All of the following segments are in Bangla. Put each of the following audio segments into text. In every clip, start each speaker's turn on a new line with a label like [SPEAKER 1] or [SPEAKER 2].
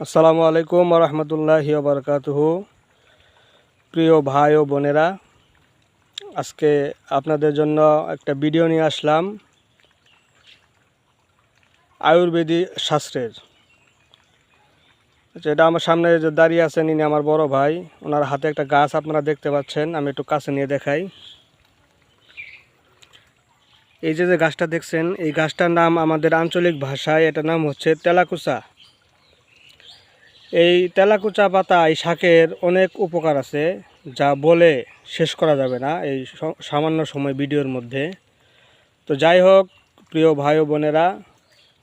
[SPEAKER 1] আসসালামু আলাইকুম ওয়া রাহমাতুল্লাহি ওয়া বারাকাতুহু। প্রিয় ভাই ও বোনেরা, আজকে আপনাদের জন্য একটা ভিডিও নিয়ে আসলাম আয়ুর্বেদিক শাস্ত্রের। যেটা আমার সামনে যে দাঁড়িয়ে আছেন ইনি আমার বড় ভাই। ওনার হাতে একটা গাছ আপনারা দেখতে পাচ্ছেন, আমি একটু কাছে নিয়ে দেখাই। এই যে গাছটা দেখছেন, এই গাছটার নাম আমাদের আঞ্চলিক ভাষায় এটার নাম হচ্ছে তেলাকুচা। এই তেলাকুচা পাতা, এই শাকের অনেক উপকার আছে, যা বলে শেষ করা যাবে না এই সামান্য সময় ভিডিওর মধ্যে। তো যাই হোক, প্রিয় ভাই ও বোনেরা,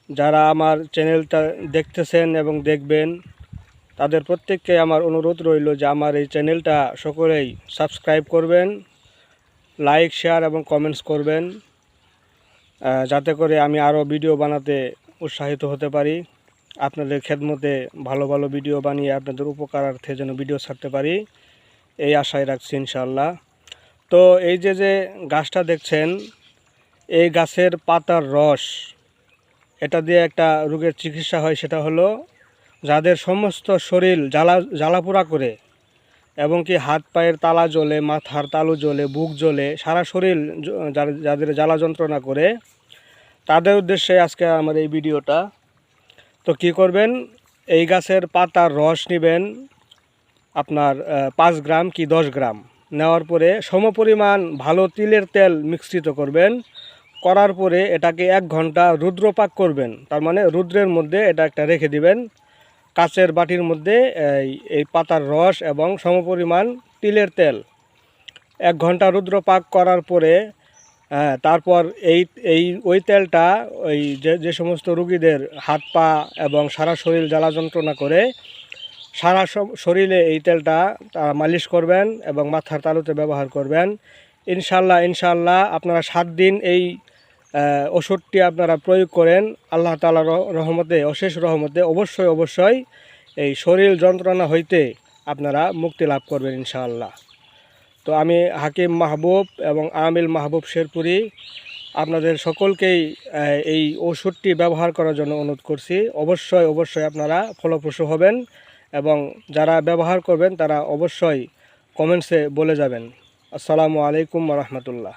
[SPEAKER 1] যারা আমার চ্যানেলটা দেখতেছেন এবং দেখবেন, তাদের প্রত্যেককে আমার অনুরোধ রইল যে আমার এই চ্যানেলটা সকলেই সাবস্ক্রাইব করবেন, লাইক, শেয়ার এবং কমেন্টস করবেন, যাতে করে আমি আরও ভিডিও বানাতে উৎসাহিত হতে পারি। আপনাদের খেদমতে ভালো ভালো ভিডিও বানিয়ে আপনাদের উপকারার্থে যেন ভিডিও ছাড়তে পারি, এই আশায় রাখছি ইনশাআল্লাহ। তো এই যে গাছটা দেখছেন, এই গাছের পাতার রস, এটা দিয়ে একটা রোগের চিকিৎসা হয়। সেটা হলো যাদের সমস্ত শরীর জ্বালাপোড়া করে এবং কি হাত পায়ের তালা জ্বলে, মাথার তালু জ্বলে, বুক জ্বলে, সারা শরীর যাদের জ্বালা যন্ত্রণা করে, তাদের উদ্দেশ্যে আজকে আমার এই ভিডিওটা। তো কি করবেন, এই গাছের পাতার রস নেবেন আপনার 5 গ্রাম কি 10 গ্রাম, নেওয়ার পরে সমপরিমাণ ভালো তিলের তেল মিশ্রিত করবেন। করার পরে এটাকে 1 ঘন্টা রুদ্রপাক করবেন, তার মানে রুদ্রের মধ্যে এটা একটা রেখে দিবেন কাচের বাটির মধ্যে। এই পাতার রস এবং সমপরিমাণ তিলের তেল 1 ঘন্টা রুদ্রপাক করার পরে তারপর ওই তেলটা ওই যে সমস্ত রুগীদের হাত পা এবং সারা শরীর জ্বালা যন্ত্রণা করে, সারা শরীরে এই তেলটা মালিশ করবেন এবং মাথার তালুতে ব্যবহার করবেন। ইনশাল্লাহ আপনারা 7 দিন এই ওষুধটি আপনারা প্রয়োগ করেন, আল্লাহ তাআলার রহমতে, অশেষ রহমতে অবশ্যই এই শরীর যন্ত্রণা হইতে আপনারা মুক্তি লাভ করবেন ইনশাআল্লাহ। তো আমি হাকিম মাহবুব এবং আমিল মাহবুব শেরপুরি আপনাদের সকলকেই এই ওষুধটি ব্যবহার করার জন্য অনুরোধ করছি। অবশ্যই আপনারা ফলপ্রসূ হবেন এবং যারা ব্যবহার করবেন তারা অবশ্যই কমেন্টসে বলে যাবেন। আসসালামু আলাইকুম ওয়া রাহমাতুল্লাহ।